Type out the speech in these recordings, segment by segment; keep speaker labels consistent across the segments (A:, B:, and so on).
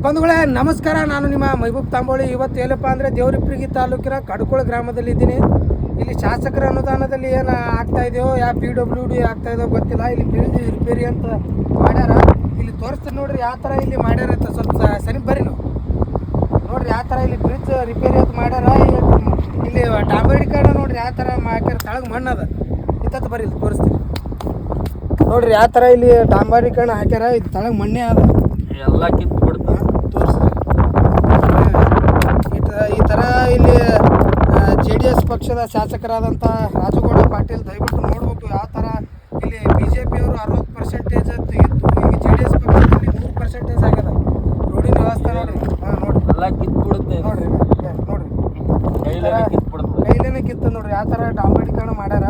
A: ಬಂಧುಗಳೇ ನಮಸ್ಕಾರ. ನಾನು ನಿಮ್ಮ ಮೈಬೂಬ್ ತಾಂಬೋಳಿ. ಇವತ್ತು ಏನಪ್ಪ ಅಂದರೆ ದೇವರಿಪ್ರಿಗಿ ತಾಲೂಕಿನ ಕಡ್ಕೋಳ ಗ್ರಾಮದಲ್ಲಿ ಇದ್ದೀನಿ. ಇಲ್ಲಿ ಶಾಸಕರ ಅನುದಾನದಲ್ಲಿ ಏನು ಆಗ್ತಾ ಇದೆಯೋ ಯಾವ PWD ಆಗ್ತಾ ಇದೆಯೋ ಗೊತ್ತಿಲ್ಲ. ಇಲ್ಲಿ ಬ್ರಿಡ್ಜ್ ರಿಪೇರಿ ಅಂತ ಮಾಡ್ಯಾರ. ಇಲ್ಲಿ ತೋರಿಸ್ತೀನಿ ನೋಡ್ರಿ ಯಾವ ಥರ ಇಲ್ಲಿ ಮಾಡ್ಯಾರ ಅಂತ. ಸ್ವಲ್ಪ ಸರಿ ಬರ್ರಿ ನಾವು ನೋಡ್ರಿ ಯಾವ ಥರ ಇಲ್ಲಿ ಬ್ರಿಡ್ಜ್ ರಿಪೇರಿ ಅಂತ ಮಾಡ್ಯಾರ. ಇಲ್ಲಿ ಡಾಂಬರೀಕರಣ ನೋಡ್ರಿ ಯಾವ ಥರ ಹಾಕ್ಯಾರ. ಕೆಳಗೆ ಮಣ್ಣದ ಇತ್ತತ್ತು ಬರ್ರಿ ಇಲ್ಲಿ ತೋರಿಸ್ತೀನಿ ನೋಡ್ರಿ ಯಾವ ಥರ ಇಲ್ಲಿ ಡಾಂಬರೀಕರಣ ಹಾಕ್ಯಾರ. ಇದು ತಳಗೆ ಮಣ್ಣೆ ಅದ
B: ಎಲ್ಲ ಕಿತ್ತು ಬಿಡ್ತಾರೆ.
A: ತೋರಿಸ್ರಿ ಈ ಥರ ಇಲ್ಲಿ JDS ಪಕ್ಷದ ಶಾಸಕರಾದಂಥ ರಾಜಗೌಡ ಪಾಟೀಲ್ ದಯವಿಟ್ಟು ನೋಡ್ಬೇಕು ಯಾವ ಥರ ಇಲ್ಲಿ BJP ಅವರು 60% ಇತ್ತು. ಈಗ JDS ಪಕ್ಷದಲ್ಲಿ 100% ಆಗ್ಯದ. ರೋಡಿನ ವ್ಯವಸ್ಥೆ ನೋಡ್ರಿ. ನೋಡ್ರಿ
B: ಎಲ್ಲ ಕಿತ್ತು ಬಿಡುತ್ತೆ.
A: ನೋಡ್ರಿ ನೋಡ್ರಿ
B: ಕೈಲೇನೆ
A: ಕಿತ್ತು ನೋಡ್ರಿ ಯಾವ ಥರ ಡಾಂಬರೀಕರಣ ಮಾಡ್ಯಾರ.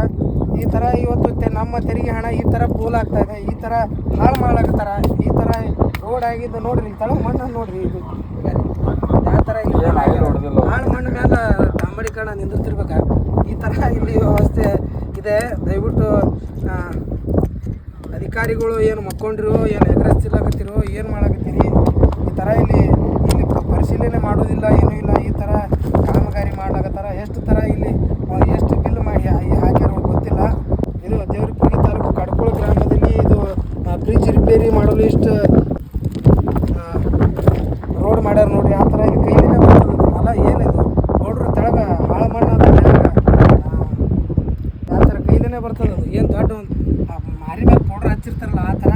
A: ಈ ಥರ ಇವತ್ತು ನಮ್ಮ ತೆರಿಗೆ ಹಣ ಈ ಥರ ಪೋಲ್ ಆಗ್ತಾ ಇದೆ. ಈ ಥರ ಹಾಳು ಮಾಡ್ಲಾಕತ್ತಾರ. ಈ ಥರ ರೋಡ್ ಆಗಿದ್ದು ನೋಡ್ರಿ. ಈ ತಳ ಮಣ್ಣು ನೋಡ್ರಿ. ಇದು ಯಾವ ಥರ ಹಾಳು ಮಣ್ಣು ಮೇಲೆ ಡಾಂಬರೀಕರಣ ನಿಂದಿರ್ತಿರ್ಬೇಕ. ಈ ಥರ ಇಲ್ಲಿ ವ್ಯವಸ್ಥೆ ಇದೆ. ದಯವಿಟ್ಟು ಅಧಿಕಾರಿಗಳು ಏನು ಮಕ್ಕೊಂಡಿರೋ ಏನು ಎಗರಿಸ್ತಿರ್ಲಾಕತ್ತಿರೋ ಏನು ಮಾಡಾಕತ್ತೀರಿ. ಈ ಥರ ಇಲ್ಲಿ ಪರಿಶೀಲನೆ ಮಾಡೋದಿಲ್ಲ, ಏನೂ ಇಲ್ಲ. ಈ ಥರ ಕಾಮಗಾರಿ ಮಾಡ್ಲಾಕತ್ತಾರ. ಎಷ್ಟು ಥರ ಇಲ್ಲಿ ಎಷ್ಟು ಬಿಲ್ ಮಾಡಿ ಹಾಕ್ಯಾರೋ ಗೊತ್ತಿಲ್ಲ. ಇದು ದೇವರಿಪ್ರಿಗಿ ತಾಲೂಕು ಕಡ್ಕೋಳ ಗ್ರಾಮದಲ್ಲಿ ಇದು ಬ್ರಿಡ್ಜ್ ರಿಪೇರಿ ಮಾಡಲು ಇಷ್ಟು ರೋಡ್ ಮಾಡ್ಯಾರ ನೋಡ್ರಿ. ಯಾವ ಥರ ಇಲ್ಲಿ ಕೈಲಿನ ಅಲ್ಲ ಏನಿದು ನೋಡ್ರಿ ತೆಳಗೆ ಹಾಳು ಮಣ್ಣು ಯಾವ ಥರ ಕೈಲಿನೇ ಬರ್ತದೆ. ಅದು ಏನು ದೊಡ್ಡ ಒಂದು ಮಾರಿ ಮೇಲೆ ಪೌಡ್ರ್ ಹಚ್ಚಿರ್ತಾರಲ್ಲ ಆ ಥರ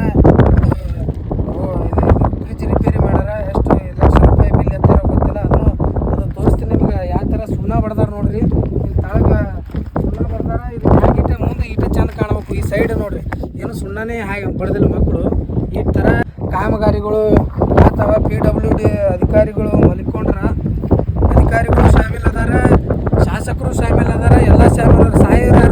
A: ಬ್ರಿಡ್ಜ್ ರಿಪೇರಿ ಮಾಡ್ಯಾರ. ಎಷ್ಟು ಲಕ್ಷ ರೂಪಾಯಿ ಬಿಲ್ ಎತ್ತಾರ ಗೊತ್ತಿಲ್ಲ. ಅದು ತೋರಿಸ್ತೀನಿ ನಿಮ್ಗೆ ಯಾವ ಥರ ಸುಣ್ಣ ಬಡ್ದಾರ ನೋಡ್ರಿ. ಇಲ್ಲಿ ತಳಗೆ ಸುಣ್ಣ ಬಡ್ದಾರ. ಇದು ಹಾಗಿಟ್ಟೆ ಮುಂದೆ ಈಟೆ ಚಂದ ಕಾಣಬೇಕು. ಈ ಸೈಡ್ ನೋಡ್ರಿ ಏನು ಸುಣ್ಣನೇ ಹಾಗೆ ಬಡ್ದಿಲ್ಲ ಮಕ್ಕಳು. ಈ ಥರ ಕಾಮಗಾರಿಗಳು ಅಥವಾ PWD ಅಧಿಕಾರಿಗಳು ಮಲಿಕೊಂಡ್ರ ಅಧಿಕಾರಿಗಳು ಶಾಮೀಲ್ ಅದಾರ, ಶಾಸಕರು ಶಾಮೀಲ್ ಅದಾರ, ಎಲ್ಲ ಶಾಮೀಲ್ ಅದಾರ.